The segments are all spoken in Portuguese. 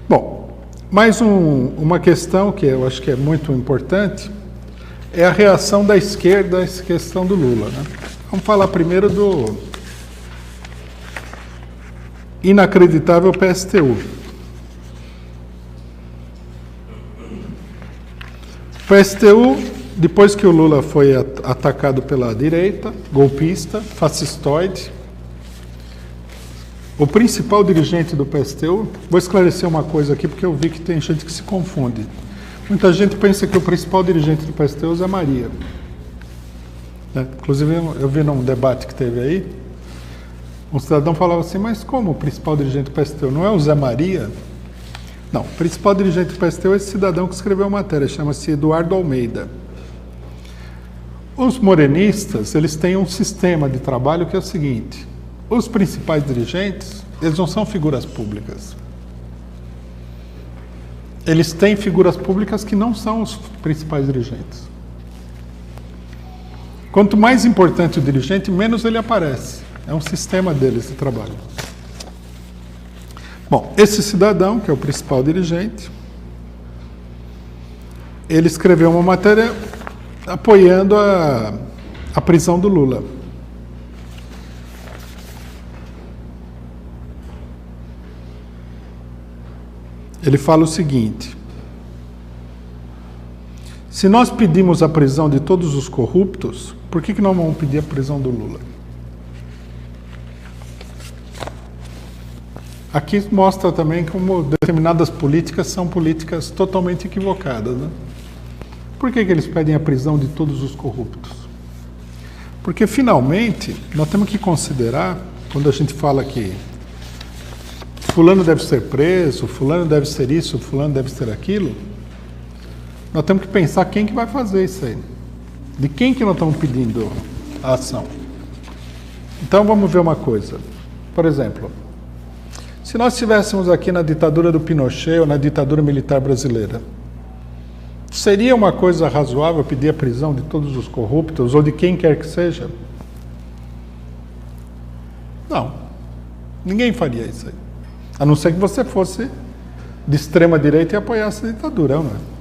Bom, mais uma questão que eu acho que é muito importante é a reação da esquerda a essa questão do Lula, né? Vamos falar primeiro do inacreditável PSTU. O PSTU, depois que o Lula foi atacado pela direita, golpista, fascistoide, o principal dirigente do PSTU, vou esclarecer uma coisa aqui porque eu vi que tem gente que se confunde. Muita gente pensa que o principal dirigente do PSTU é Zé Maria. Inclusive, eu vi num debate que teve aí, um cidadão falava assim, mas como o principal dirigente do PSTU? Não é o Zé Maria? Não, o principal dirigente do PSTU é esse cidadão que escreveu a matéria, chama-se Eduardo Almeida. Os morenistas, eles têm um sistema de trabalho que é o seguinte, os principais dirigentes, eles não são figuras públicas. Eles têm figuras públicas que não são os principais dirigentes. Quanto mais importante o dirigente, menos ele aparece. É um sistema deles de trabalho. Bom, esse cidadão, que é o principal dirigente, ele escreveu uma matéria apoiando a prisão do Lula. Ele fala o seguinte: se nós pedimos a prisão de todos os corruptos, por que não vamos pedir a prisão do Lula? Aqui mostra também como determinadas políticas são políticas totalmente equivocadas, né? Por que eles pedem a prisão de todos os corruptos? Porque, finalmente, nós temos que considerar, quando a gente fala que fulano deve ser preso, fulano deve ser isso, fulano deve ser aquilo, nós temos que pensar quem que vai fazer isso aí. De quem que nós estamos pedindo a ação. Então, vamos ver uma coisa. Por exemplo, se nós estivéssemos aqui na ditadura do Pinochet ou na ditadura militar brasileira, seria uma coisa razoável pedir a prisão de todos os corruptos ou de quem quer que seja? Não. Ninguém faria isso aí. A não ser que você fosse de extrema direita e apoiasse a ditadura, não é?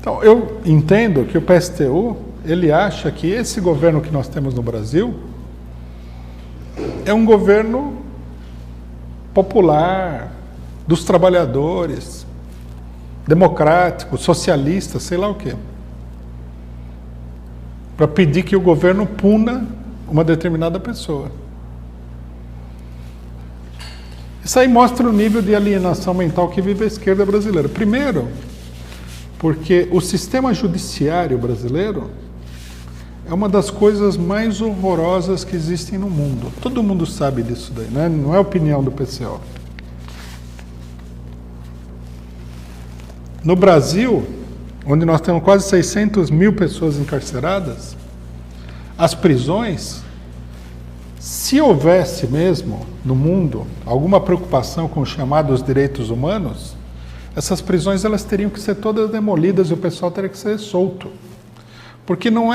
Então, eu entendo que o PSTU, ele acha que esse governo que nós temos no Brasil é um governo popular, dos trabalhadores, democrático, socialista, sei lá o quê. Para pedir que o governo puna uma determinada pessoa. Isso aí mostra o nível de alienação mental que vive a esquerda brasileira. Primeiro, porque o sistema judiciário brasileiro é uma das coisas mais horrorosas que existem no mundo. Todo mundo sabe disso daí, né? Não é opinião do PCO. No Brasil, onde nós temos quase 600 mil pessoas encarceradas, as prisões, se houvesse mesmo no mundo alguma preocupação com os chamados direitos humanos, essas prisões elas teriam que ser todas demolidas e o pessoal teria que ser solto. Porque não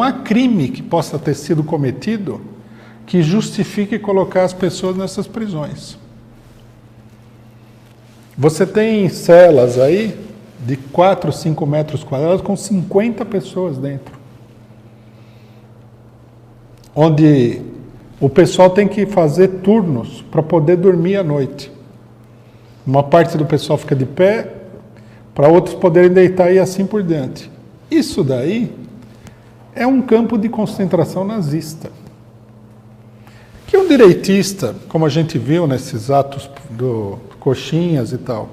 há crime que possa ter sido cometido que justifique colocar as pessoas nessas prisões. Você tem celas aí de 4, 5 metros quadrados com 50 pessoas dentro. Onde o pessoal tem que fazer turnos para poder dormir à noite. Uma parte do pessoal fica de pé, para outros poderem deitar e assim por diante. Isso daí é um campo de concentração nazista. Que um direitista, como a gente viu nesses atos do coxinhas e tal,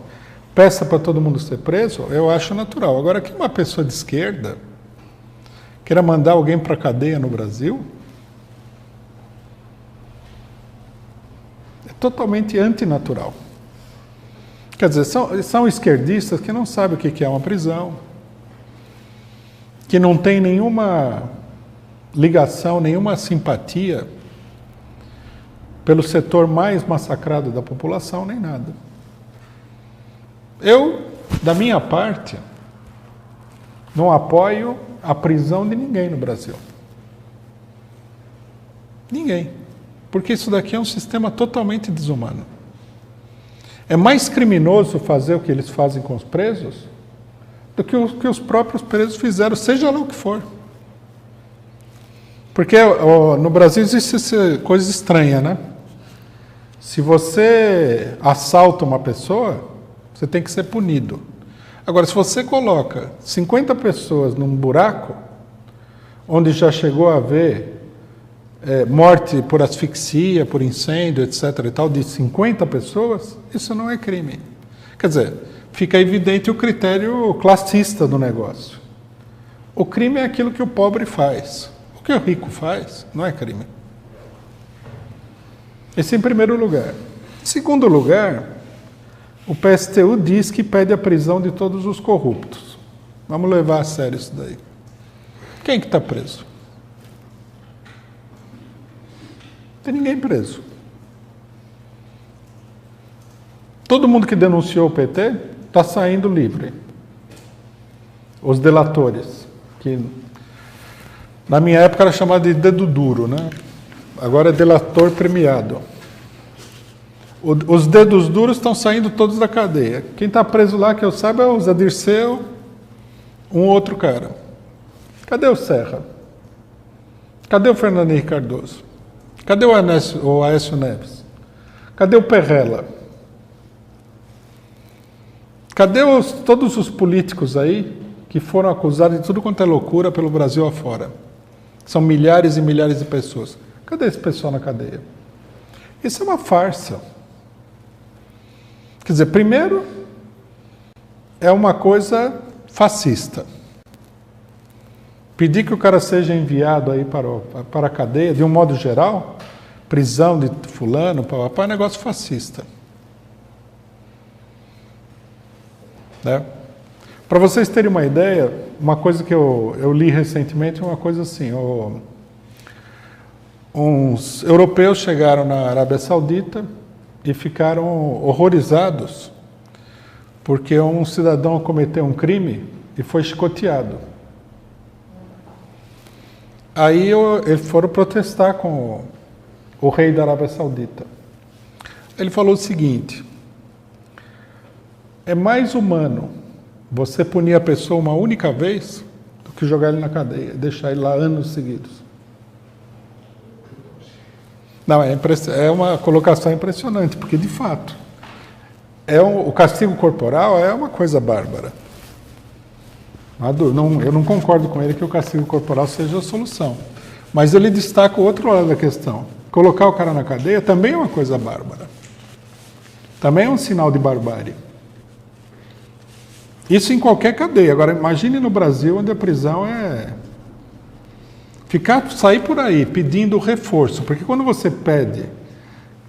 peça para todo mundo ser preso, eu acho natural. Agora, que uma pessoa de esquerda queira mandar alguém para a cadeia no Brasil, é totalmente antinatural. Quer dizer, são esquerdistas que não sabem o que é uma prisão, que não tem nenhuma ligação, nenhuma simpatia pelo setor mais massacrado da população, nem nada. Eu, da minha parte, não apoio a prisão de ninguém no Brasil. Ninguém. Porque isso daqui é um sistema totalmente desumano. É mais criminoso fazer o que eles fazem com os presos do que o que os próprios presos fizeram, seja lá o que for. Porque no Brasil existe essa coisa estranha, né? Se você assalta uma pessoa, você tem que ser punido. Agora, se você coloca 50 pessoas num buraco, onde já chegou a haver morte por asfixia, por incêndio, etc. e tal, de 50 pessoas, isso não é crime. Quer dizer, fica evidente o critério classista do negócio. O crime é aquilo que o pobre faz. O que o rico faz não é crime. Esse em primeiro lugar. Em segundo lugar, o PSTU diz que pede a prisão de todos os corruptos. Vamos levar a sério isso daí. Quem que está preso? Não tem ninguém preso. Todo mundo que denunciou o PT está saindo livre. Os delatores, que na minha época era chamado de dedo duro, né? Agora é delator premiado. Os dedos duros estão saindo todos da cadeia. Quem está preso lá, que eu saiba, é o Zé Dirceu, um outro cara. Cadê o Serra? Cadê o Fernando Henrique Cardoso? Cadê o Aécio Neves? Cadê o Perrella? Cadê todos os políticos aí que foram acusados de tudo quanto é loucura pelo Brasil afora? São milhares e milhares de pessoas. Cadê esse pessoal na cadeia? Isso é uma farsa. Quer dizer, primeiro, é uma coisa fascista. Pedir que o cara seja enviado aí para a cadeia, de um modo geral, prisão de fulano, é um negócio fascista. Né? Para vocês terem uma ideia, uma coisa que eu li recentemente é uma coisa assim, uns europeus chegaram na Arábia Saudita e ficaram horrorizados porque um cidadão cometeu um crime e foi chicoteado. Aí eles foram protestar com o rei da Arábia Saudita. Ele falou o seguinte: é mais humano você punir a pessoa uma única vez do que jogar ele na cadeia, deixar ele lá anos seguidos. Não, é uma colocação impressionante, porque de fato o castigo corporal é uma coisa bárbara. Eu não concordo com ele que o castigo corporal seja a solução. Mas ele destaca o outro lado da questão. Colocar o cara na cadeia também é uma coisa bárbara. Também é um sinal de barbárie. Isso em qualquer cadeia. Agora, imagine no Brasil, onde a prisão é... sair por aí pedindo reforço. Porque quando você pede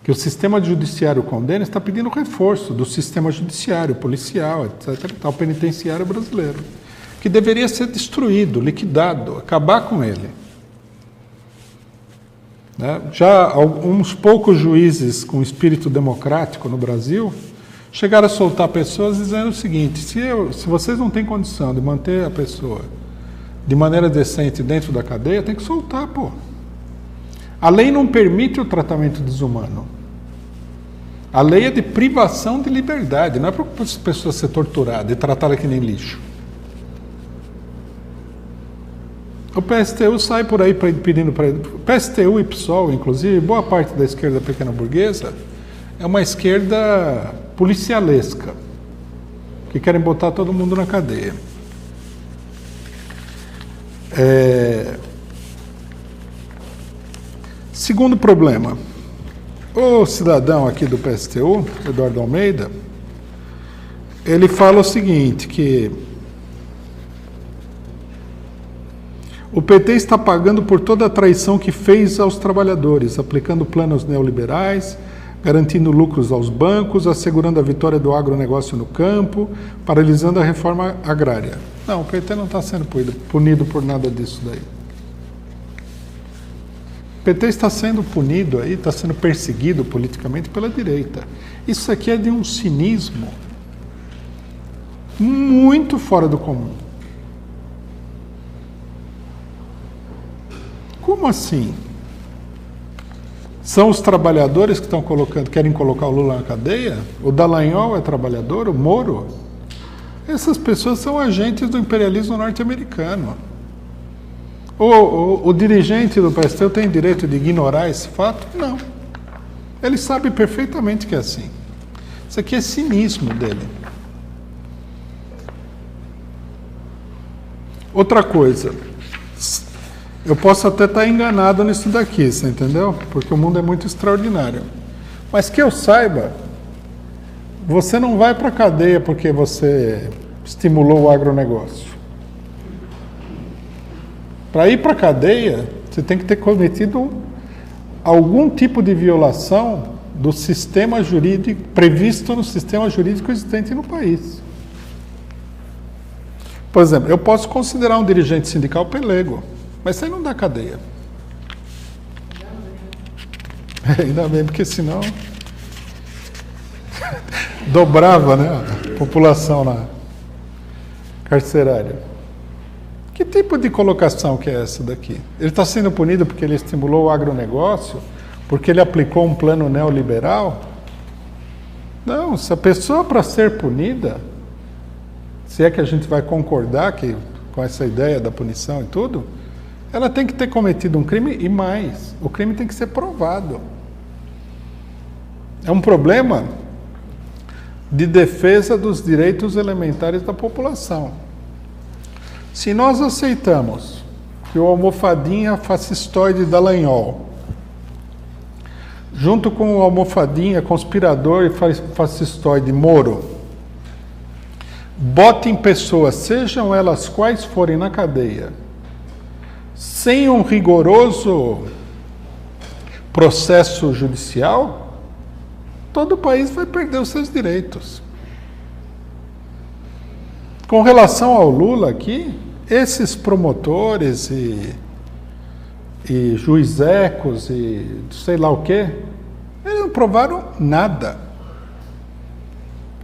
que o sistema judiciário condene, está pedindo reforço do sistema judiciário, policial, etc. Tal, penitenciário brasileiro, que deveria ser destruído, liquidado, acabar com ele. Né? Já uns poucos juízes com espírito democrático no Brasil chegaram a soltar pessoas dizendo o seguinte: se vocês não têm condição de manter a pessoa de maneira decente dentro da cadeia, tem que soltar, pô. A lei não permite o tratamento desumano. A lei é de privação de liberdade, não é para a pessoa ser torturada e tratada que nem lixo. O PSTU sai por aí pedindo para ele. PSTU e PSOL, inclusive, boa parte da esquerda pequena burguesa, é uma esquerda policialesca, que querem botar todo mundo na cadeia. Segundo problema, o cidadão aqui do PSTU, Eduardo Almeida, ele fala o seguinte, que o PT está pagando por toda a traição que fez aos trabalhadores, aplicando planos neoliberais, garantindo lucros aos bancos, assegurando a vitória do agronegócio no campo, paralisando a reforma agrária. Não, o PT não está sendo punido por nada disso daí. O PT está sendo punido aí, está sendo perseguido politicamente pela direita. Isso aqui é de um cinismo muito fora do comum. Como assim? São os trabalhadores que querem colocar o Lula na cadeia? O Dallagnol é trabalhador? O Moro? Essas pessoas são agentes do imperialismo norte-americano. O dirigente do PSTU tem direito de ignorar esse fato? Não. Ele sabe perfeitamente que é assim. Isso aqui é cinismo dele. Outra coisa, eu posso até estar enganado nisso daqui, você entendeu? Porque o mundo é muito extraordinário. Mas que eu saiba, você não vai para a cadeia porque você estimulou o agronegócio. Para ir para a cadeia, você tem que ter cometido algum tipo de violação do sistema jurídico, previsto no sistema jurídico existente no país. Por exemplo, eu posso considerar um dirigente sindical pelego, mas isso aí não dá cadeia. Ainda bem, porque senão dobrava, né, a população na carcerária. Que tipo de colocação que é essa daqui? Ele está sendo punido porque ele estimulou o agronegócio? Porque ele aplicou um plano neoliberal? Não, se a pessoa para ser punida, se é que a gente vai concordar com essa ideia da punição e tudo, ela tem que ter cometido um crime e mais, o crime tem que ser provado. É um problema de defesa dos direitos elementares da população. Se nós aceitamos que o almofadinha fascistoide Dallagnol, junto com o almofadinha conspirador e fascistoide Moro, botem pessoas, sejam elas quais forem, na cadeia, sem um rigoroso processo judicial, todo o país vai perder os seus direitos. Com relação ao Lula aqui, esses promotores e juizecos e sei lá o quê, eles não provaram nada.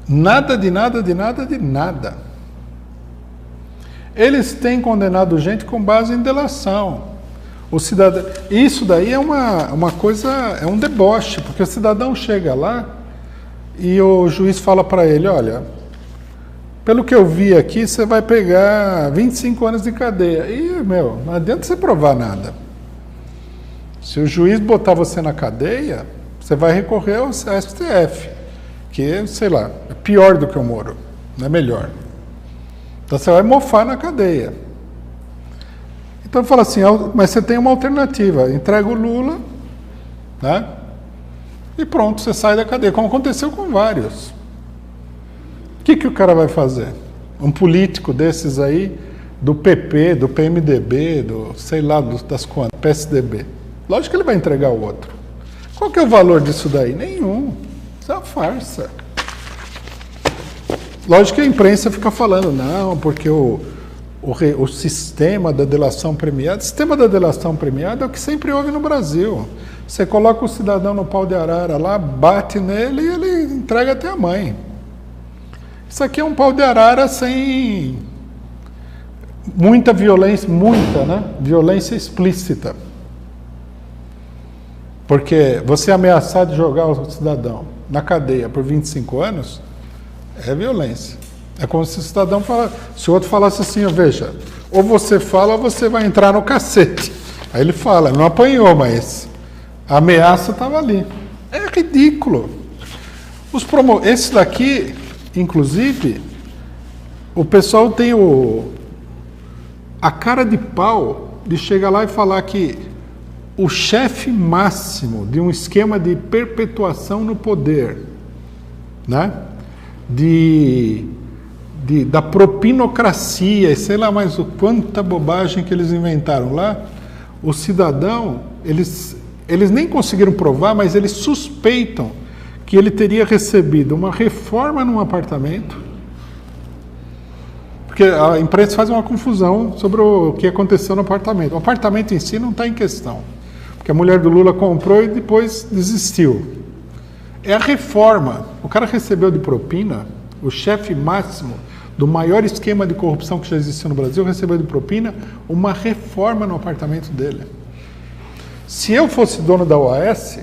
Nada de nada de nada de nada. Eles têm condenado gente com base em delação. O cidadão, isso daí é uma coisa, é um deboche, porque o cidadão chega lá e o juiz fala para ele, olha, pelo que eu vi aqui, você vai pegar 25 anos de cadeia. E, não adianta você provar nada. Se o juiz botar você na cadeia, você vai recorrer ao STF, que, sei lá, é pior do que o Moro, não é melhor. Então você vai mofar na cadeia. Então fala assim, mas você tem uma alternativa, entrega o Lula, né? E pronto, você sai da cadeia, como aconteceu com vários. O que o cara vai fazer? Um político desses aí, do PP, do PMDB, do sei lá, das quantas, PSDB. Lógico que ele vai entregar o outro. Qual que é o valor disso daí? Nenhum. Isso é uma farsa. Lógico que a imprensa fica falando, não, porque o sistema da delação premiada, o sistema da delação premiada é o que sempre houve no Brasil. Você coloca o cidadão no pau de arara lá, bate nele e ele entrega até a mãe. Isso aqui é um pau de arara sem muita violência, né? Violência explícita. Porque você ameaçar de jogar o cidadão na cadeia por 25 anos é violência. É como se o cidadão falasse, se o outro falasse assim, veja, ou você fala ou você vai entrar no cacete. Aí ele fala, não apanhou, mas a ameaça estava ali. É ridículo. Esse daqui, inclusive, o pessoal tem a cara de pau de chegar lá e falar que o chefe máximo de um esquema de perpetuação no poder, né? Da propinocracia, e sei lá mais quanta bobagem que eles inventaram lá, o cidadão, eles nem conseguiram provar, mas eles suspeitam que ele teria recebido uma reforma num apartamento, porque a imprensa faz uma confusão sobre o que aconteceu no apartamento. O apartamento em si não está em questão, porque a mulher do Lula comprou e depois desistiu. É a reforma. O cara recebeu de propina, o chefe máximo do maior esquema de corrupção que já existiu no Brasil, recebeu de propina uma reforma no apartamento dele. Se eu fosse dono da OAS,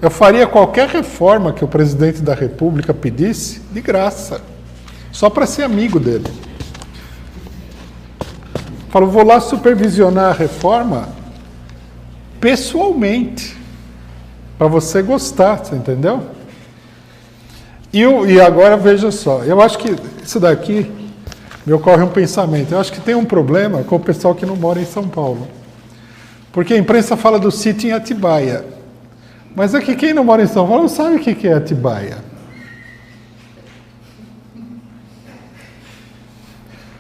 eu faria qualquer reforma que o presidente da República pedisse de graça, só para ser amigo dele. Falo, vou lá supervisionar a reforma pessoalmente, para você gostar, você entendeu? E agora veja só, eu acho que isso daqui me ocorre um pensamento. Eu acho que tem um problema com o pessoal que não mora em São Paulo. Porque a imprensa fala do sítio em Atibaia. Mas é que quem não mora em São Paulo não sabe o que é Atibaia.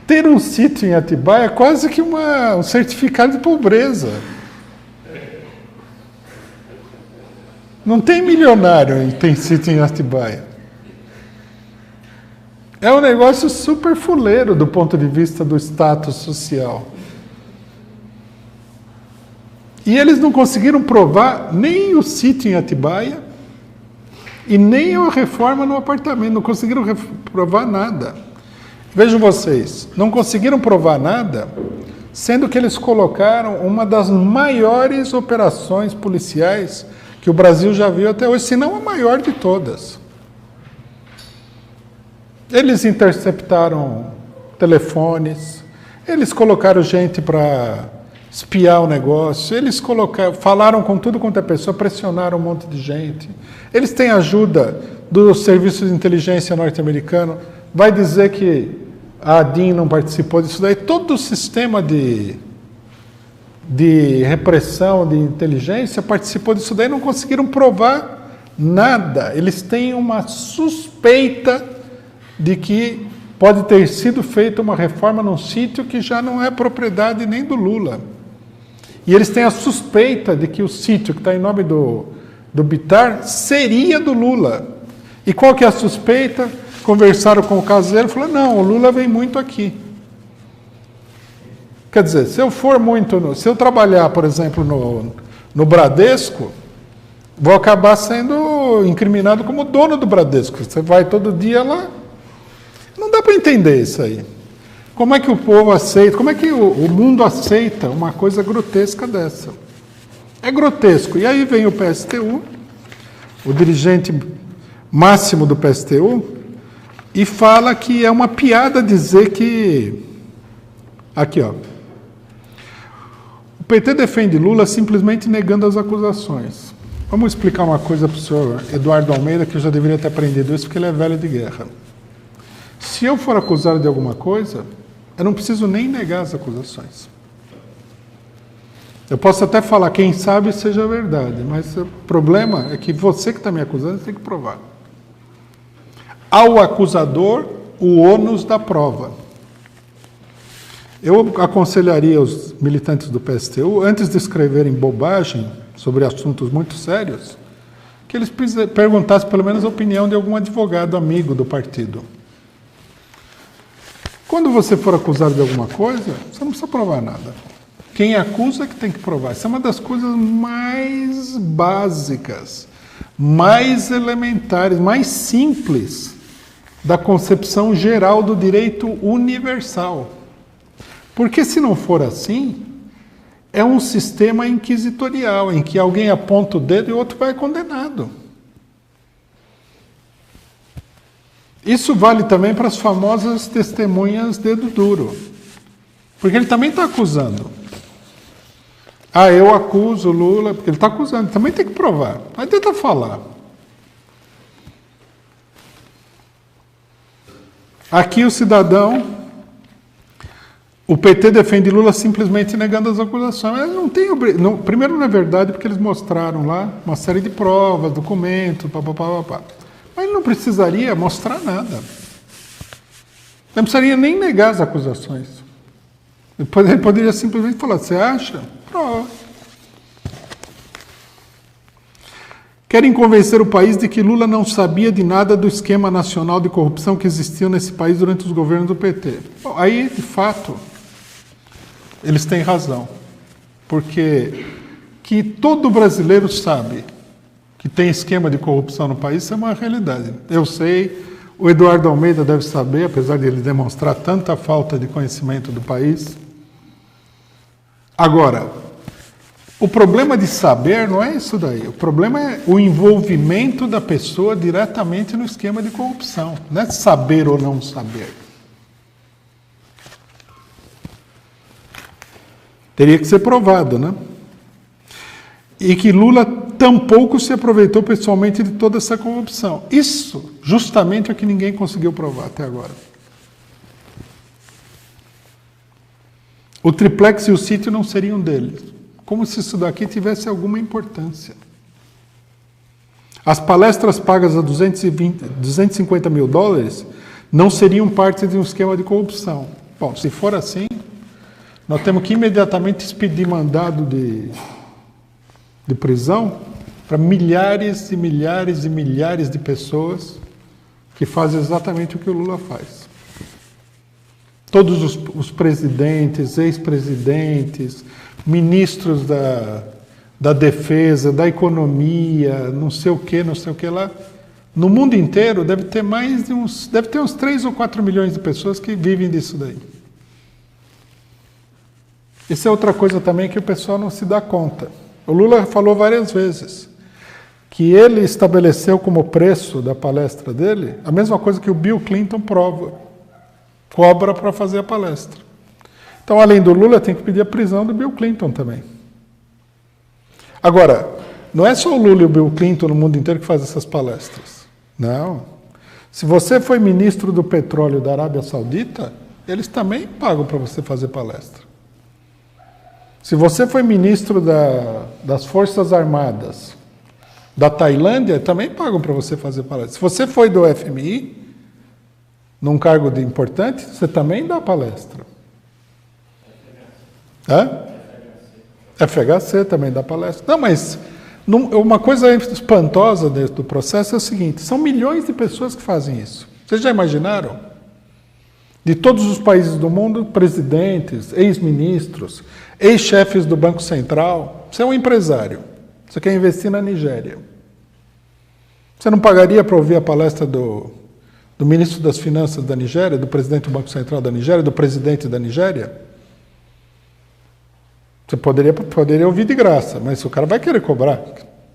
Ter um sítio em Atibaia é quase que um certificado de pobreza. Não tem milionário que tem sítio em Atibaia. É um negócio super fuleiro do ponto de vista do status social. E eles não conseguiram provar nem o sítio em Atibaia e nem a reforma no apartamento. Não conseguiram provar nada. Vejam vocês, não conseguiram provar nada, sendo que eles colocaram uma das maiores operações policiais que o Brasil já viu até hoje, se não a maior de todas. Eles interceptaram telefones, eles colocaram gente para espiar o negócio, eles falaram com tudo quanto é pessoa, pressionaram um monte de gente. Eles têm ajuda do Serviço de Inteligência norte-americano, vai dizer que a ADIM não participou disso daí. Todo o sistema de repressão, de inteligência, participou disso daí, não conseguiram provar nada. Eles têm uma suspeita de que pode ter sido feita uma reforma num sítio que já não é propriedade nem do Lula. E eles têm a suspeita de que o sítio que está em nome do Bittar seria do Lula. E qual que é a suspeita? Conversaram com o caseiro e falaram, não, o Lula vem muito aqui. Quer dizer, se eu trabalhar, por exemplo, no Bradesco, vou acabar sendo incriminado como dono do Bradesco. Você vai todo dia lá. Não dá para entender isso aí. Como é que o povo aceita, como é que o mundo aceita uma coisa grotesca dessa? É grotesco. E aí vem o PSTU, o dirigente máximo do PSTU, e fala que é uma piada dizer que... Aqui, ó. O PT defende Lula simplesmente negando as acusações. Vamos explicar uma coisa para o senhor Eduardo Almeida, que eu já deveria ter aprendido isso, porque ele é velho de guerra. Se eu for acusado de alguma coisa, eu não preciso nem negar as acusações. Eu posso até falar, quem sabe seja verdade, mas o problema é que você que está me acusando tem que provar. Ao acusador, o ônus da prova. Eu aconselharia os militantes do PSTU, antes de escreverem bobagem sobre assuntos muito sérios, que eles perguntassem pelo menos a opinião de algum advogado amigo do partido. Quando você for acusado de alguma coisa, você não precisa provar nada. Quem acusa é que tem que provar. Isso é uma das coisas mais básicas, mais elementares, mais simples da concepção geral do direito universal. Porque se não for assim, é um sistema inquisitorial, em que alguém aponta o dedo e o outro vai condenado. Isso vale também para as famosas testemunhas dedo duro. Porque ele também está acusando. Ah, eu acuso o Lula, porque ele está acusando, também tem que provar. Não adianta falar. Aqui o cidadão, o PT defende Lula simplesmente negando as acusações. Mas não tem, primeiro não é verdade, porque eles mostraram lá uma série de provas, documentos, papapá. Mas ele não precisaria mostrar nada. Não precisaria nem negar as acusações. Ele poderia simplesmente falar, você acha? Prova. Querem convencer o país de que Lula não sabia de nada do esquema nacional de corrupção que existiu nesse país durante os governos do PT. Bom, aí, de fato, eles têm razão. Porque que todo brasileiro sabe que tem esquema de corrupção no país, isso é uma realidade. Eu sei, o Eduardo Almeida deve saber, apesar de ele demonstrar tanta falta de conhecimento do país. Agora, O problema de saber não é isso daí. O problema é o envolvimento da pessoa diretamente no esquema de corrupção. Não é saber ou não saber. Teria que ser provado, né? E que Lula tampouco se aproveitou pessoalmente de toda essa corrupção. Isso, justamente, é o que ninguém conseguiu provar até agora. O triplex e o sítio não seriam deles. Como se isso daqui tivesse alguma importância. As palestras pagas a 250 mil dólares não seriam parte de um esquema de corrupção. Bom, se for assim, nós temos que imediatamente expedir mandado de prisão para milhares e milhares e milhares de pessoas que fazem exatamente o que o Lula faz. Todos os presidentes, ex-presidentes, ministros da defesa, da economia, não sei o que lá. No mundo inteiro deve ter uns 3 ou 4 milhões de pessoas que vivem disso daí. Isso é outra coisa também que o pessoal não se dá conta. O Lula falou várias vezes que ele estabeleceu como preço da palestra dele a mesma coisa que o Bill Clinton cobra para fazer a palestra. Então, além do Lula, tem que pedir a prisão do Bill Clinton também. Agora, não é só o Lula e o Bill Clinton no mundo inteiro que fazem essas palestras. Não. Se você foi ministro do petróleo da Arábia Saudita, eles também pagam para você fazer palestra. Se você foi ministro das Forças Armadas da Tailândia, também pagam para você fazer palestra. Se você foi do FMI, num cargo de importante, você também dá palestra. FHC também dá palestra. Não, mas uma coisa espantosa dentro do processo é o seguinte, são milhões de pessoas que fazem isso. Vocês já imaginaram? De todos os países do mundo, presidentes, ex-ministros, ex-chefes do Banco Central. Você é um empresário, você quer investir na Nigéria. Você não pagaria para ouvir a palestra do ministro das Finanças da Nigéria, do presidente do Banco Central da Nigéria, do presidente da Nigéria? Você poderia ouvir de graça, mas o cara vai querer cobrar.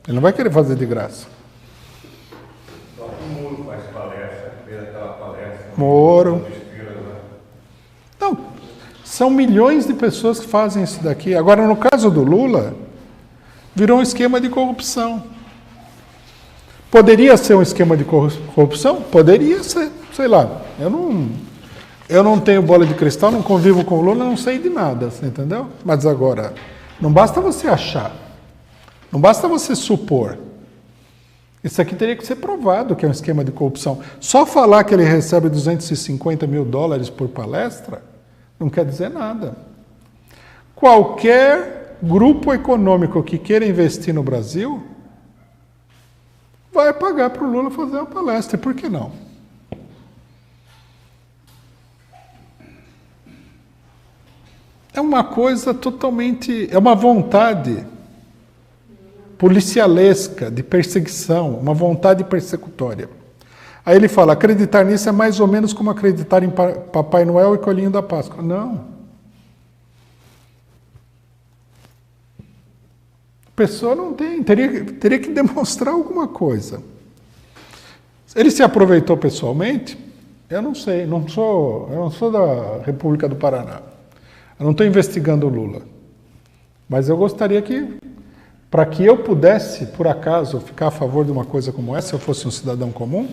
Ele não vai querer fazer de graça. Só que o Moro faz palestra, fez aquela palestra. Moro. Não, são milhões de pessoas que fazem isso daqui. Agora, no caso do Lula, virou um esquema de corrupção. Poderia ser um esquema de corrupção? Poderia ser, sei lá. Eu não tenho bola de cristal, não convivo com o Lula, não sei de nada, você entendeu? Mas agora, não basta você achar, não basta você supor. Isso aqui teria que ser provado que é um esquema de corrupção. Só falar que ele recebe 250 mil dólares por palestra não quer dizer nada. Qualquer grupo econômico que queira investir no Brasil vai pagar para o Lula fazer uma palestra. E por que não? É uma coisa totalmente... É uma vontade policialesca, de perseguição, uma vontade persecutória. Aí ele fala, acreditar nisso é mais ou menos como acreditar em Papai Noel e Coelhinho da Páscoa. Não. A pessoa não tem, teria que demonstrar alguma coisa. Ele se aproveitou pessoalmente? Eu não sei, eu não sou da República do Paraná. Eu não estou investigando o Lula. Mas eu gostaria que, para que eu pudesse, por acaso, ficar a favor de uma coisa como essa, se eu fosse um cidadão comum,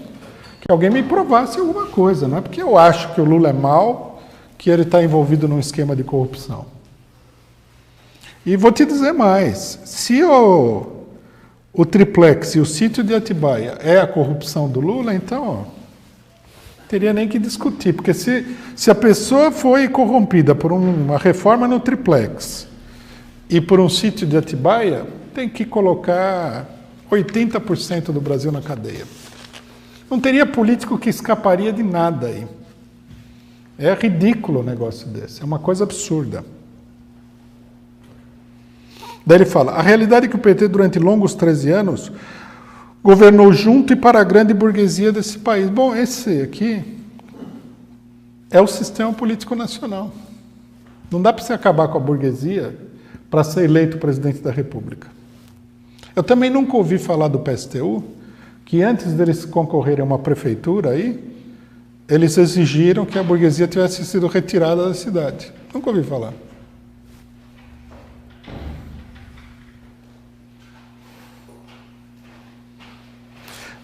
que alguém me provasse alguma coisa. Não é porque eu acho que o Lula é mau, que ele está envolvido num esquema de corrupção. E vou te dizer mais, se o triplex e o sítio de Atibaia é a corrupção do Lula, então teria nem que discutir, porque se a pessoa foi corrompida por uma reforma no triplex e por um sítio de Atibaia, tem que colocar 80% do Brasil na cadeia. Não teria político que escaparia de nada aí. É ridículo um negócio desse, é uma coisa absurda. Daí ele fala, a realidade é que o PT durante longos 13 anos governou junto e para a grande burguesia desse país. Bom, esse aqui é o sistema político nacional. Não dá para você acabar com a burguesia para ser eleito presidente da República. Eu também nunca ouvi falar do PSTU, que antes deles concorrerem a uma prefeitura aí, eles exigiram que a burguesia tivesse sido retirada da cidade. Nunca ouvi falar.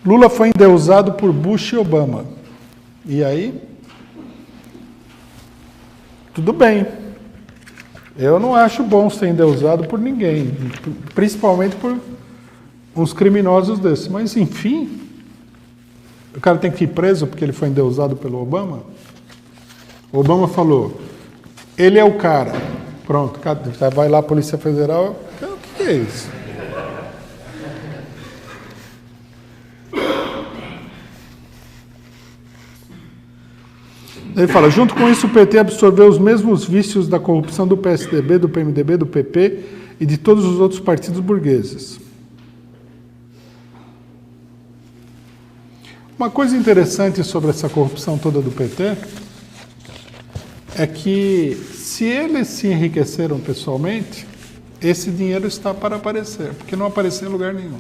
Lula foi endeusado por Bush e Obama. E aí? Tudo bem. Eu não acho bom ser endeusado por ninguém, principalmente por uns criminosos desses. Mas, enfim, o cara tem que ir preso porque ele foi endeusado pelo Obama? O Obama falou, ele é o cara. Pronto, vai lá a Polícia Federal. O que é isso? Ele fala, junto com isso o PT absorveu os mesmos vícios da corrupção do PSDB, do PMDB, do PP e de todos os outros partidos burgueses. Uma coisa interessante sobre essa corrupção toda do PT é que, se eles se enriqueceram pessoalmente, esse dinheiro está para aparecer, porque não apareceu em lugar nenhum.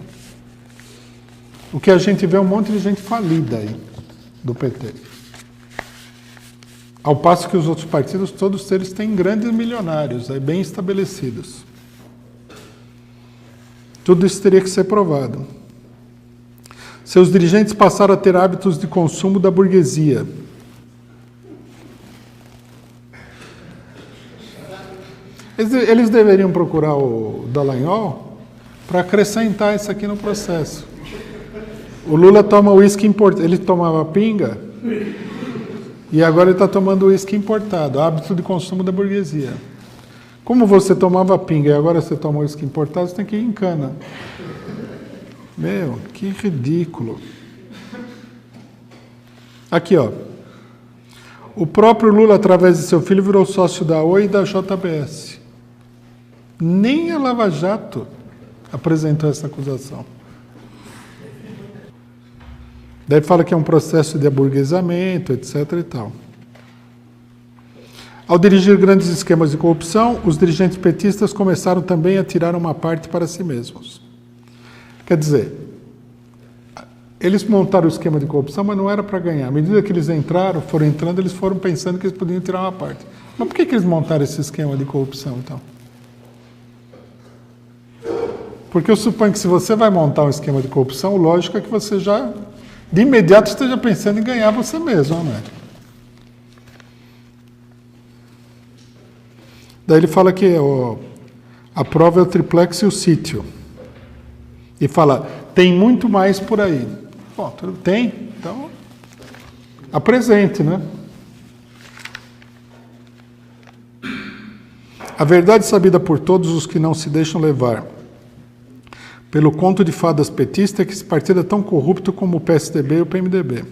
O que a gente vê é um monte de gente falida aí, do PT. Ao passo que os outros partidos, todos eles têm grandes milionários, bem estabelecidos. Tudo isso teria que ser provado. Seus dirigentes passaram a ter hábitos de consumo da burguesia. Eles deveriam procurar o Dallagnol para acrescentar isso aqui no processo. O Lula toma uísque importado. Ele tomava pinga e agora ele está tomando uísque importado. Hábito de consumo da burguesia. Como você tomava pinga e agora você toma uísque importado, você tem que ir em cana. Meu, que ridículo. Aqui, ó. O próprio Lula, através de seu filho, virou sócio da Oi e da JBS. Nem a Lava Jato apresentou essa acusação. Daí fala que é um processo de aburguesamento, etc. e tal. Ao dirigir grandes esquemas de corrupção, os dirigentes petistas começaram também a tirar uma parte para si mesmos. Quer dizer, eles montaram o esquema de corrupção, mas não era para ganhar. À medida que eles foram entrando, eles foram pensando que eles podiam tirar uma parte. Mas por que eles montaram esse esquema de corrupção, então? Porque eu suponho que se você vai montar um esquema de corrupção, o lógico é que você já, de imediato, esteja pensando em ganhar você mesmo, não é? Daí ele fala que a prova é o triplex e o sítio. E fala, tem muito mais por aí. Bom, tem, então apresente, né? A verdade sabida por todos os que não se deixam levar pelo conto de fadas petista é que esse partido é tão corrupto como o PSDB e o PMDB.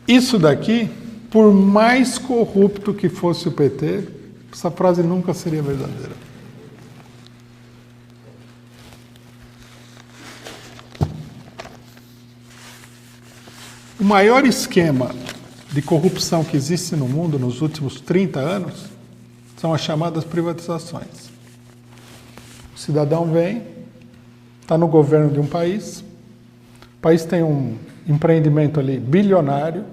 Isso daqui, por mais corrupto que fosse o PT, essa frase nunca seria verdadeira. O maior esquema de corrupção que existe no mundo nos últimos 30 anos são as chamadas privatizações. O cidadão vem, está no governo de um país, o país tem um empreendimento ali bilionário,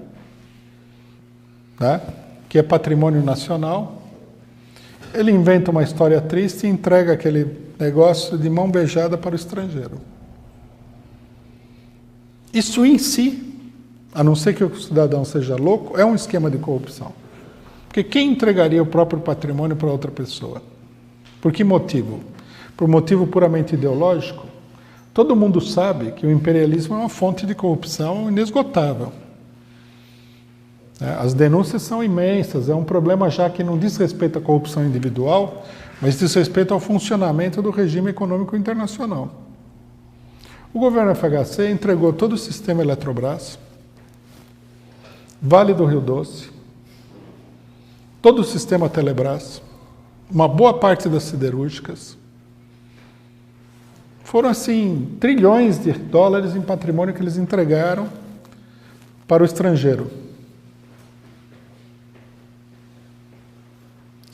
né, que é patrimônio nacional, ele inventa uma história triste e entrega aquele negócio de mão beijada para o estrangeiro. Isso em si, a não ser que o cidadão seja louco, é um esquema de corrupção. Porque quem entregaria o próprio patrimônio para outra pessoa? Por que motivo? Por motivo puramente ideológico? Todo mundo sabe que o imperialismo é uma fonte de corrupção inesgotável. As denúncias são imensas, é um problema já que não diz respeito à corrupção individual, mas diz respeito ao funcionamento do regime econômico internacional. O governo FHC entregou todo o sistema Eletrobras, Vale do Rio Doce, todo o sistema Telebrás, uma boa parte das siderúrgicas. Foram, assim, trilhões de dólares em patrimônio que eles entregaram para o estrangeiro.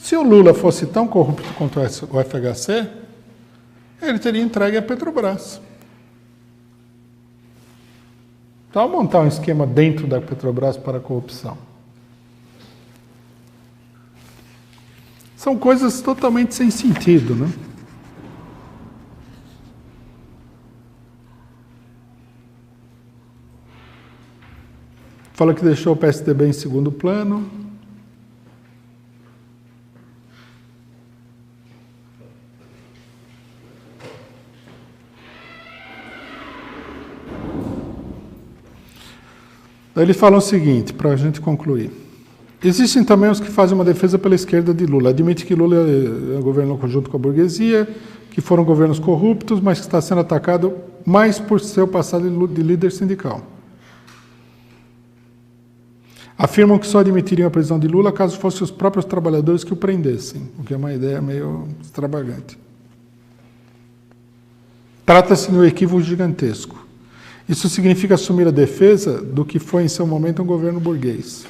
Se o Lula fosse tão corrupto quanto o FHC, ele teria entregue a Petrobras. Então, montar um esquema dentro da Petrobras para a corrupção. São coisas totalmente sem sentido, né? Fala que deixou o PSDB em segundo plano. Daí eles falam o seguinte, para a gente concluir. Existem também os que fazem uma defesa pela esquerda de Lula. Admite que Lula governou junto com a burguesia, que foram governos corruptos, mas que está sendo atacado mais por seu passado de líder sindical. Afirmam que só admitiriam a prisão de Lula caso fossem os próprios trabalhadores que o prendessem, o que é uma ideia meio extravagante. Trata-se de um equívoco gigantesco. Isso significa assumir a defesa do que foi em seu momento um governo burguês.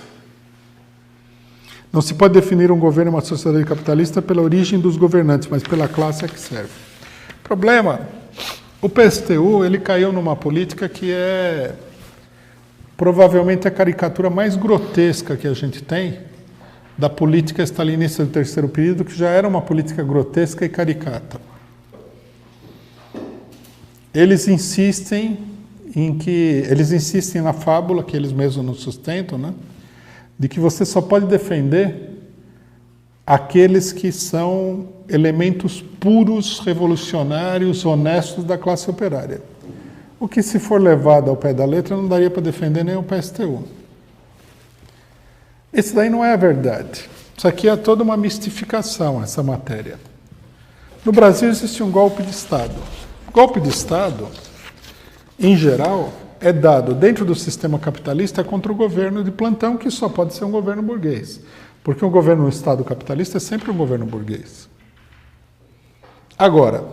Não se pode definir um governo e uma sociedade capitalista pela origem dos governantes, mas pela classe a que serve. Problema, o PSTU ele caiu numa política que é provavelmente a caricatura mais grotesca que a gente tem da política stalinista do terceiro período, que já era uma política grotesca e caricata. Eles insistem na fábula que eles mesmos nos sustentam, né? De que você só pode defender aqueles que são elementos puros, revolucionários, honestos da classe operária. O que, se for levado ao pé da letra, não daria para defender nem o PSTU. Esse daí não é a verdade. Isso aqui é toda uma mistificação, essa matéria. No Brasil existe um golpe de Estado. Golpe de Estado, em geral, é dado dentro do sistema capitalista contra o governo de plantão, que só pode ser um governo burguês. Porque um governo no Estado capitalista é sempre um governo burguês. Agora,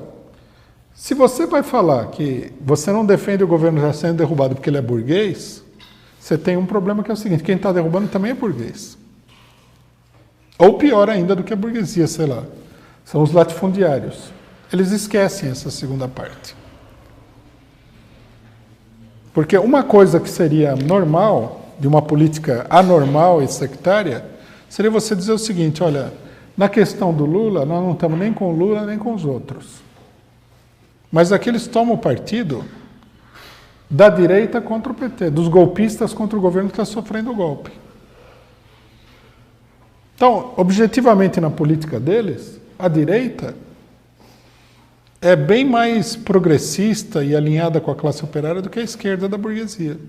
se você vai falar que você não defende o governo já sendo derrubado porque ele é burguês, você tem um problema que é o seguinte, quem está derrubando também é burguês. Ou pior ainda do que a burguesia, sei lá, são os latifundiários. Eles esquecem essa segunda parte. Porque uma coisa que seria normal, de uma política anormal e sectária, seria você dizer o seguinte, olha, na questão do Lula, nós não estamos nem com o Lula, nem com os outros. Mas aqui eles tomam partido da direita contra o PT, dos golpistas contra o governo que está sofrendo o golpe. Então, objetivamente na política deles, a direita é bem mais progressista e alinhada com a classe operária do que a esquerda da burguesia.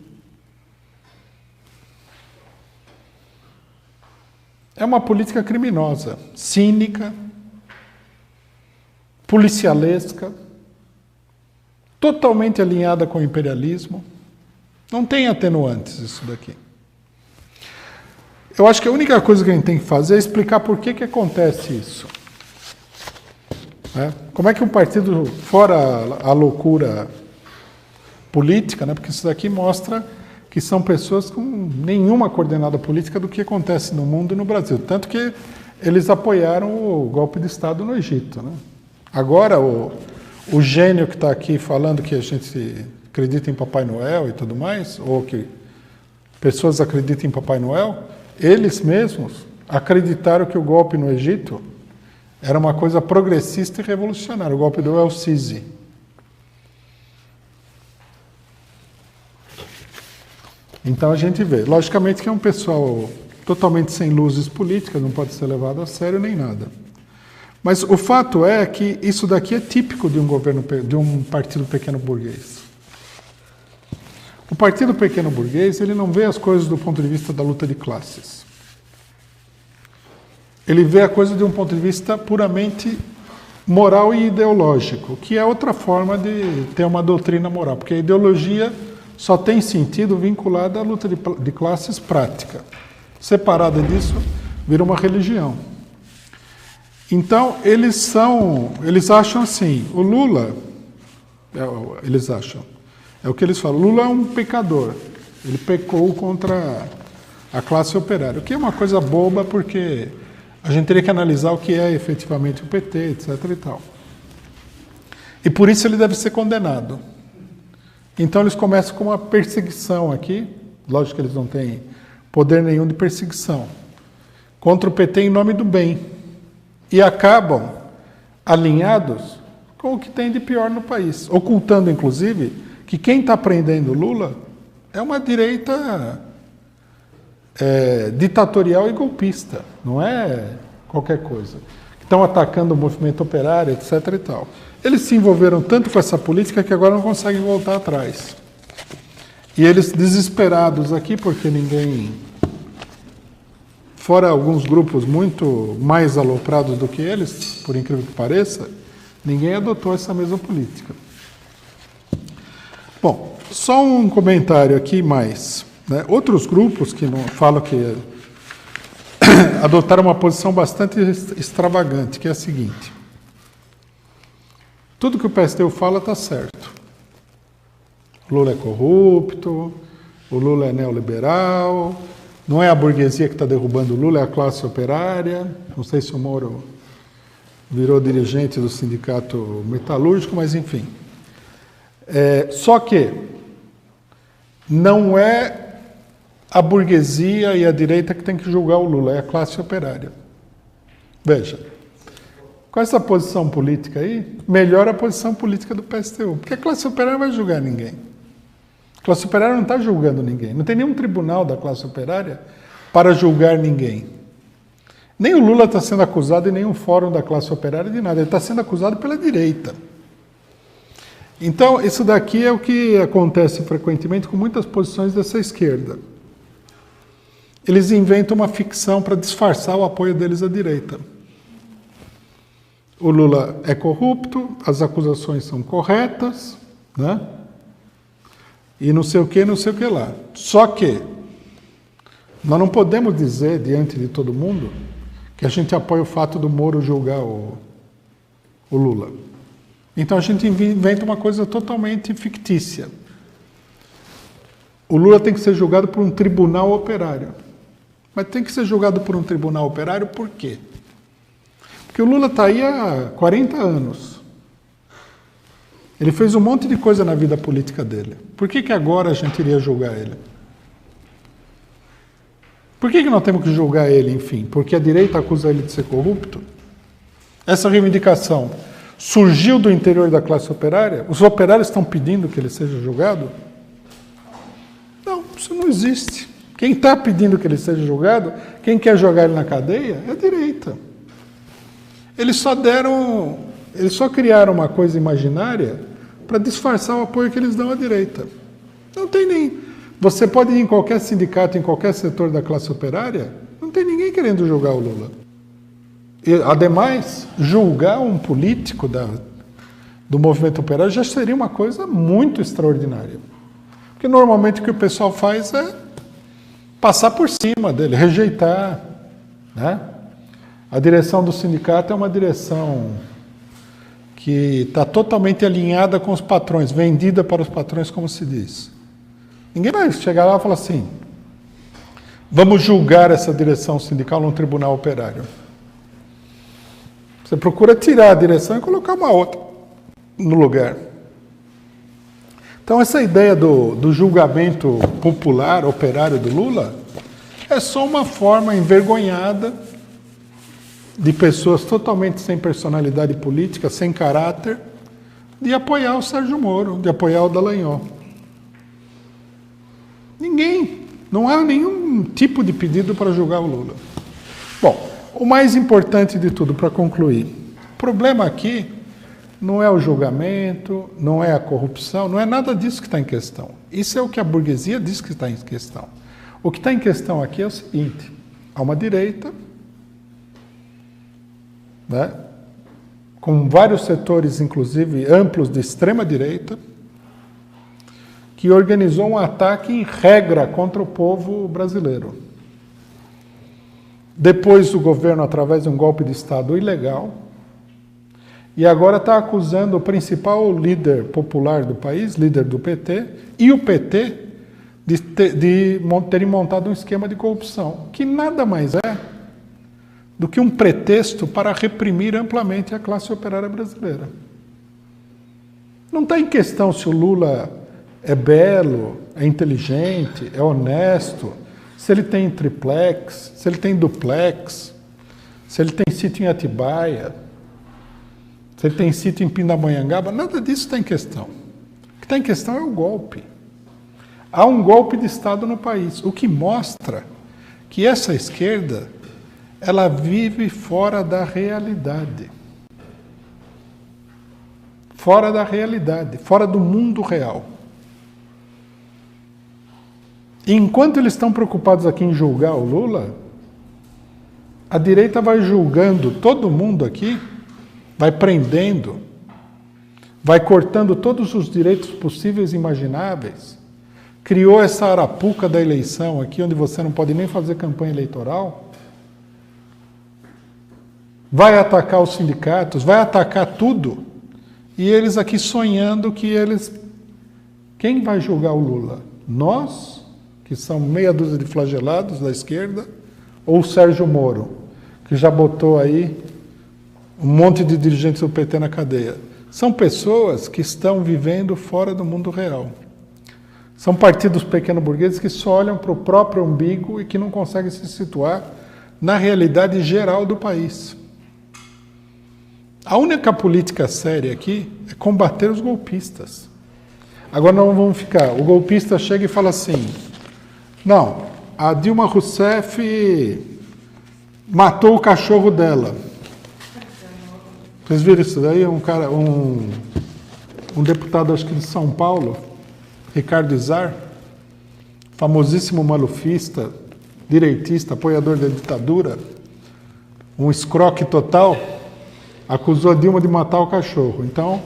É uma política criminosa, cínica, policialesca, totalmente alinhada com o imperialismo. Não tem atenuantes isso daqui. Eu acho que a única coisa que a gente tem que fazer é explicar por que acontece isso. Como é que um partido, fora a loucura política, né? Porque isso daqui mostra que são pessoas com nenhuma coordenada política do que acontece no mundo e no Brasil. Tanto que eles apoiaram o golpe de Estado no Egito, né? Agora, o gênio que está aqui falando que a gente acredita em Papai Noel e tudo mais, ou que pessoas acreditam em Papai Noel, eles mesmos acreditaram que o golpe no Egito era uma coisa progressista e revolucionária, o golpe do El-Sisi. Então a gente vê, logicamente que é um pessoal totalmente sem luzes políticas, não pode ser levado a sério nem nada. Mas o fato é que isso daqui é típico de um governo, de um partido pequeno burguês. O partido pequeno burguês, ele não vê as coisas do ponto de vista da luta de classes. Ele vê a coisa de um ponto de vista puramente moral e ideológico, que é outra forma de ter uma doutrina moral, porque a ideologia só tem sentido vinculada à luta de classes prática. Separada disso, vira uma religião. Então, eles acham assim, o Lula, eles acham, é o que eles falam, Lula é um pecador, ele pecou contra a classe operária, o que é uma coisa boba, porque A gente teria que analisar o que é efetivamente o PT, etc. e tal. E por isso ele deve ser condenado. Então eles começam com uma perseguição aqui, lógico que eles não têm poder nenhum de perseguição, contra o PT em nome do bem. E acabam alinhados com o que tem de pior no país, ocultando inclusive que quem está prendendo Lula é uma direita ditatorial e golpista, não é qualquer coisa. Estão atacando o movimento operário, etc. e tal. Eles se envolveram tanto com essa política que agora não conseguem voltar atrás. E eles desesperados aqui, porque ninguém, fora alguns grupos muito mais aloprados do que eles, por incrível que pareça, ninguém adotou essa mesma política. Bom, só um comentário aqui mais. Né? Outros grupos que não falam que adotaram uma posição bastante extravagante, que é a seguinte: tudo que o PSTU fala está certo. O Lula é corrupto, o Lula é neoliberal, não é a burguesia que está derrubando o Lula, é a classe operária. Não sei se o Moro virou dirigente do sindicato metalúrgico, mas enfim. Só que não é a burguesia e a direita que tem que julgar o Lula, é a classe operária. Veja, com essa posição política aí, melhora a posição política do PSTU, porque a classe operária não vai julgar ninguém. A classe operária não está julgando ninguém, não tem nenhum tribunal da classe operária para julgar ninguém. Nem o Lula está sendo acusado em nenhum fórum da classe operária de nada, ele está sendo acusado pela direita. Então, isso daqui é o que acontece frequentemente com muitas posições dessa esquerda. Eles inventam uma ficção para disfarçar o apoio deles à direita. O Lula é corrupto, as acusações são corretas, né? E não sei o que lá. Só que nós não podemos dizer, diante de todo mundo, que a gente apoia o fato do Moro julgar o Lula. Então a gente inventa uma coisa totalmente fictícia. O Lula tem que ser julgado por um tribunal operário. Mas tem que ser julgado por um tribunal operário por quê? Porque o Lula está aí há 40 anos. Ele fez um monte de coisa na vida política dele. Por que agora a gente iria julgar ele? Por que nós temos que julgar ele, enfim? Porque a direita acusa ele de ser corrupto? Essa reivindicação surgiu do interior da classe operária? Os operários estão pedindo que ele seja julgado? Não, isso não existe. Quem está pedindo que ele seja julgado, quem quer jogar ele na cadeia, é a direita. Eles só criaram uma coisa imaginária para disfarçar o apoio que eles dão à direita. Não tem nem... Você pode ir em qualquer sindicato, em qualquer setor da classe operária, não tem ninguém querendo julgar o Lula. E, ademais, julgar um político do movimento operário já seria uma coisa muito extraordinária. Porque normalmente o que o pessoal faz é passar por cima dele, rejeitar, né? A direção do sindicato é uma direção que está totalmente alinhada com os patrões, vendida para os patrões, como se diz. Ninguém vai chegar lá e falar assim: vamos julgar essa direção sindical num tribunal operário. Você procura tirar a direção e colocar uma outra no lugar. Então, essa ideia do julgamento popular, operário do Lula, é só uma forma envergonhada de pessoas totalmente sem personalidade política, sem caráter, de apoiar o Sérgio Moro, de apoiar o Dallagnol. Ninguém, não há nenhum tipo de pedido para julgar o Lula. Bom, o mais importante de tudo, para concluir, o problema aqui não é o julgamento, não é a corrupção, não é nada disso que está em questão. Isso é o que a burguesia diz que está em questão. O que está em questão aqui é o seguinte: há uma direita, né, com vários setores, inclusive amplos, de extrema-direita, que organizou um ataque em regra contra o povo brasileiro. Depois o governo, através de um golpe de Estado ilegal, e agora está acusando o principal líder popular do país, líder do PT, e o PT, de terem montado um esquema de corrupção, que nada mais é do que um pretexto para reprimir amplamente a classe operária brasileira. Não está em questão se o Lula é belo, é inteligente, é honesto, se ele tem triplex, se ele tem duplex, se ele tem sítio em Atibaia, se ele tem sítio em Pindamonhangaba, nada disso está em questão. O que está em questão é o golpe. Há um golpe de Estado no país, o que mostra que essa esquerda, ela vive fora da realidade. Fora da realidade, fora do mundo real. E enquanto eles estão preocupados aqui em julgar o Lula, a direita vai julgando todo mundo aqui, vai prendendo, vai cortando todos os direitos possíveis e imagináveis, criou essa arapuca da eleição aqui, onde você não pode nem fazer campanha eleitoral, vai atacar os sindicatos, vai atacar tudo, e eles aqui sonhando que eles... Quem vai julgar o Lula? Nós, que são meia dúzia de flagelados da esquerda, ou o Sérgio Moro, que já botou aí um monte de dirigentes do PT na cadeia. São pessoas que estão vivendo fora do mundo real. São partidos pequeno-burgueses que só olham para o próprio umbigo e que não conseguem se situar na realidade geral do país. A única política séria aqui é combater os golpistas. Agora não vamos ficar. O golpista chega e fala assim, não, a Dilma Rousseff matou o cachorro dela. Vocês viram isso daí? Um deputado, acho que de São Paulo, Ricardo Izar, famosíssimo malufista, direitista, apoiador da ditadura, um escroque total, acusou a Dilma de matar o cachorro. Então,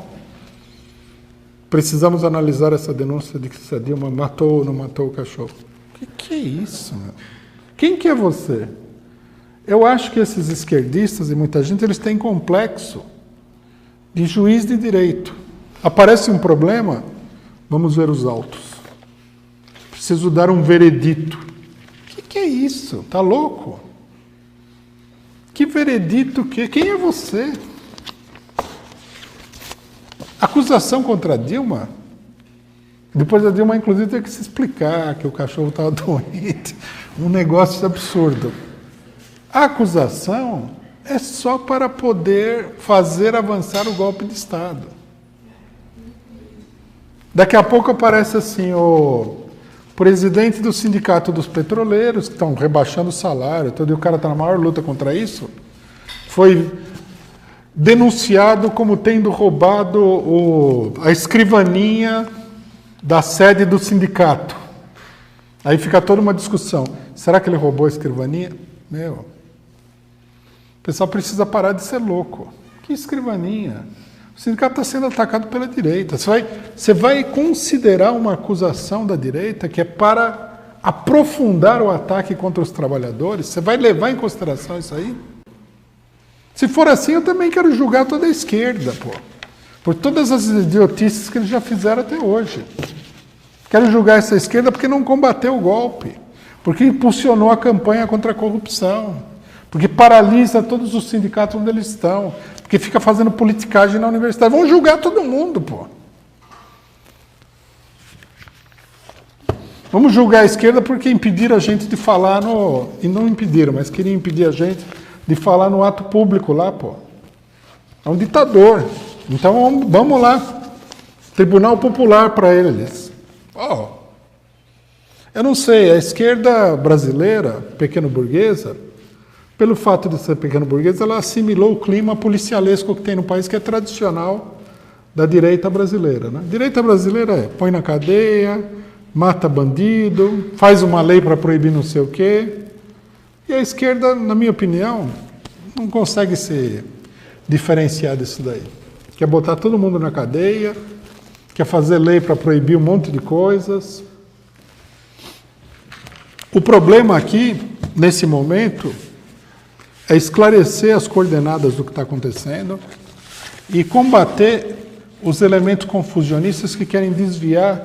precisamos analisar essa denúncia de que se a Dilma matou ou não matou o cachorro. O que é isso, meu? Quem que é você? Eu acho que esses esquerdistas e muita gente, eles têm complexo de juiz de direito. Aparece um problema, vamos ver os autos. Preciso dar um veredito. O que é isso? Tá louco? Que veredito que? Quem é você? Acusação contra a Dilma? Depois a Dilma, inclusive, teve que se explicar que o cachorro estava doente. Um negócio absurdo. A acusação é só para poder fazer avançar o golpe de Estado. Daqui a pouco aparece assim, o presidente do Sindicato dos Petroleiros, que estão rebaixando o salário, todo, e o cara está na maior luta contra isso, foi denunciado como tendo roubado a escrivaninha da sede do sindicato. Aí fica toda uma discussão. Será que ele roubou a escrivaninha? Meu, o pessoal precisa parar de ser louco. Que escrivaninha? O sindicato está sendo atacado pela direita. Você vai considerar uma acusação da direita que é para aprofundar o ataque contra os trabalhadores? Você vai levar em consideração isso aí? Se for assim, eu também quero julgar toda a esquerda, pô. Por todas as idiotices que eles já fizeram até hoje. Quero julgar essa esquerda porque não combateu o golpe. Porque impulsionou a campanha contra a corrupção. Porque paralisa todos os sindicatos onde eles estão. Porque fica fazendo politicagem na universidade. Vão julgar todo mundo, pô. Vamos julgar a esquerda porque impediram a gente de falar no... E não impediram, mas queriam impedir a gente de falar no ato público lá, pô. É um ditador. Então vamos lá. Tribunal Popular para eles. Oh. Eu não sei, a esquerda brasileira, pequeno-burguesa, pelo fato de ser pequeno-burguesa, ela assimilou o clima policialesco que tem no país, que é tradicional da direita brasileira. Né? A direita brasileira põe na cadeia, mata bandido, faz uma lei para proibir não sei o quê. E a esquerda, na minha opinião, não consegue se diferenciar disso daí. Quer botar todo mundo na cadeia, quer fazer lei para proibir um monte de coisas. O problema aqui, nesse momento, é esclarecer as coordenadas do que está acontecendo e combater os elementos confusionistas que querem desviar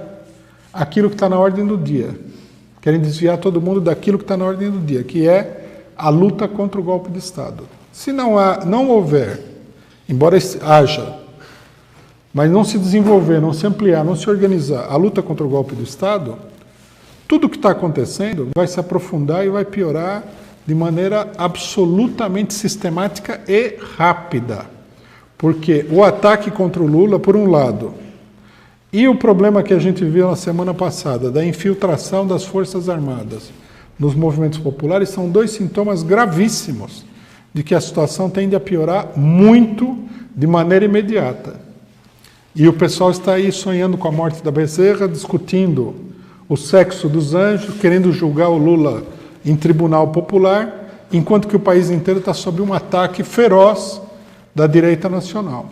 aquilo que está na ordem do dia. Querem desviar todo mundo daquilo que está na ordem do dia, que é a luta contra o golpe de Estado. Se não houver, embora haja, mas não se desenvolver, não se ampliar, não se organizar a luta contra o golpe do Estado, tudo o que está acontecendo vai se aprofundar e vai piorar de maneira absolutamente sistemática e rápida. Porque o ataque contra o Lula, por um lado, e o problema que a gente viu na semana passada, da infiltração das Forças Armadas nos movimentos populares, são dois sintomas gravíssimos de que a situação tende a piorar muito de maneira imediata. E o pessoal está aí sonhando com a morte da Bezerra, discutindo o sexo dos anjos, querendo julgar o Lula em tribunal popular, enquanto que o país inteiro está sob um ataque feroz da direita nacional.